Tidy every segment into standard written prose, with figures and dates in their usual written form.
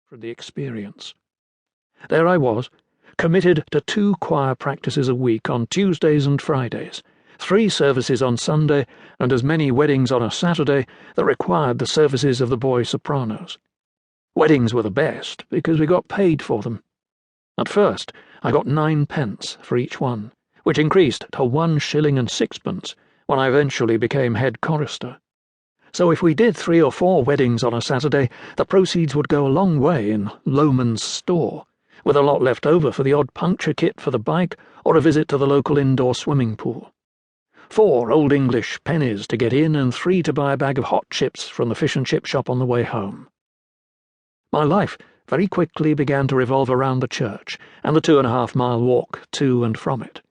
from the experience. There I was, committed to 2 choir practices a week on Tuesdays and Fridays, 3 services on Sunday, and as many weddings on a Saturday that required the services of the boy sopranos. Weddings were the best because we got paid for them. At first, I got 9 pence for each one, which increased to 1 shilling and 6pence when I eventually became head chorister. So if we did 3 or 4 weddings on a Saturday, the proceeds would go a long way in Lowman's store, with a lot left over for the odd puncture kit for the bike or a visit to the local indoor swimming pool. 4 Old English pennies to get in and 3 to buy a bag of hot chips from the fish and chip shop on the way home. My life very quickly began to revolve around the church and the 2.5-mile walk to and from it.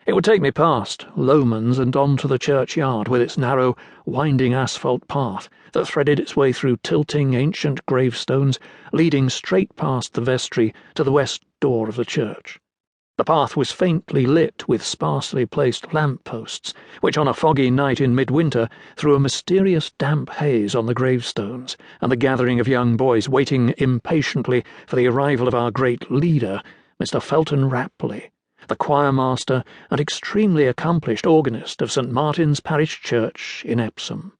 It would take me past Lowman's and on to the churchyard with its narrow, winding asphalt path that threaded its way through tilting ancient gravestones, leading straight past the vestry to the west door of the church. The path was faintly lit with sparsely placed lamp-posts, which on a foggy night in midwinter threw a mysterious damp haze on the gravestones and the gathering of young boys waiting impatiently for the arrival of our great leader, Mr. Felton Rapley, the choirmaster and extremely accomplished organist of St. Martin's Parish Church in Epsom.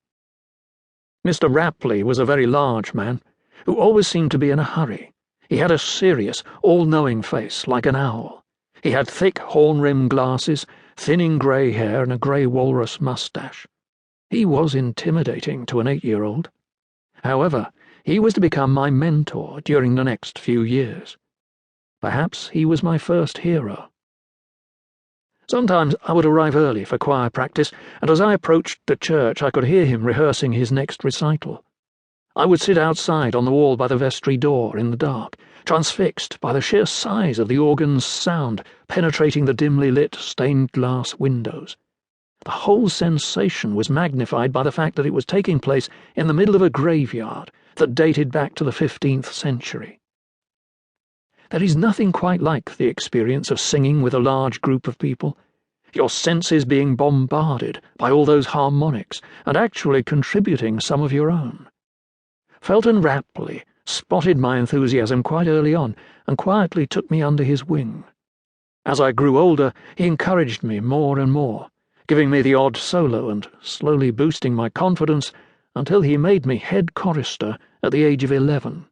Mr. Rapley was a very large man, who always seemed to be in a hurry. He had a serious, all-knowing face, like an owl. He had thick horn-rimmed glasses, thinning grey hair, and a grey walrus moustache. He was intimidating to an 8-year-old. However, he was to become my mentor during the next few years. Perhaps he was my first hero. Sometimes I would arrive early for choir practice, and as I approached the church I could hear him rehearsing his next recital. I would sit outside on the wall by the vestry door in the dark, transfixed by the sheer size of the organ's sound penetrating the dimly lit stained-glass windows. The whole sensation was magnified by the fact that it was taking place in the middle of a graveyard that dated back to the 15th century. There is nothing quite like the experience of singing with a large group of people, your senses being bombarded by all those harmonics and actually contributing some of your own. Felton Rapley spotted my enthusiasm quite early on and quietly took me under his wing. As I grew older, he encouraged me more and more, giving me the odd solo and slowly boosting my confidence until he made me head chorister at the age of 11.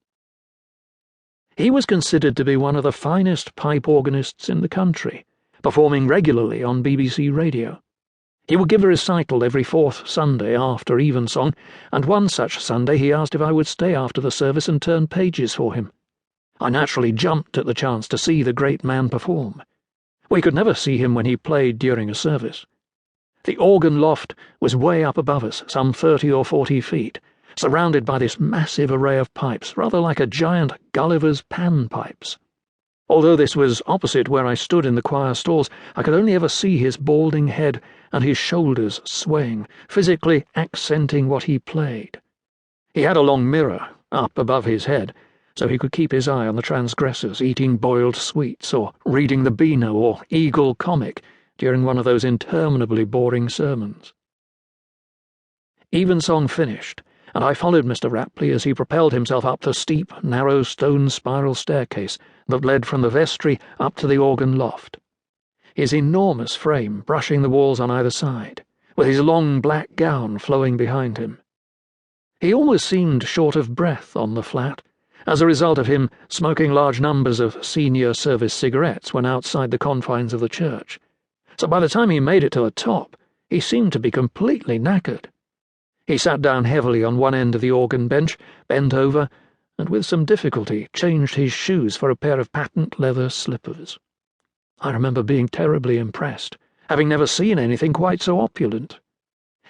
He was considered to be one of the finest pipe organists in the country, performing regularly on BBC radio. He would give a recital every 4th Sunday after evensong, and one such Sunday he asked if I would stay after the service and turn pages for him. I naturally jumped at the chance to see the great man perform. We could never see him when he played during a service. The organ loft was way up above us, some 30 or 40 feet, surrounded by this massive array of pipes, rather like a giant Gulliver's panpipes. Although this was opposite where I stood in the choir stalls, I could only ever see his balding head and his shoulders swaying, physically accenting what he played. He had a long mirror up above his head, so he could keep his eye on the transgressors eating boiled sweets or reading the Beano or Eagle comic during one of those interminably boring sermons. Evensong finished, and I followed Mr. Rapley as he propelled himself up the steep, narrow stone spiral staircase that led from the vestry up to the organ loft, his enormous frame brushing the walls on either side, with his long black gown flowing behind him. He almost seemed short of breath on the flat, as a result of him smoking large numbers of senior service cigarettes when outside the confines of the church, so by the time he made it to the top, he seemed to be completely knackered. He sat down heavily on one end of the organ bench, bent over, and with some difficulty changed his shoes for a pair of patent leather slippers. I remember being terribly impressed, having never seen anything quite so opulent.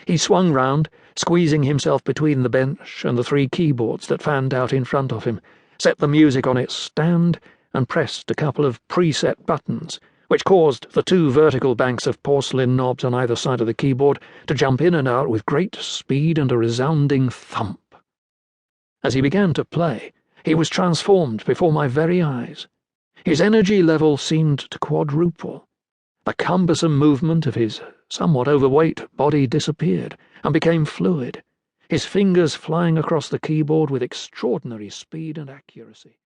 He swung round, squeezing himself between the bench and the 3 keyboards that fanned out in front of him, set the music on its stand, and pressed a couple of preset buttons, which caused the 2 vertical banks of porcelain knobs on either side of the keyboard to jump in and out with great speed and a resounding thump. As he began to play, he was transformed before my very eyes. His energy level seemed to quadruple. The cumbersome movement of his somewhat overweight body disappeared and became fluid, his fingers flying across the keyboard with extraordinary speed and accuracy.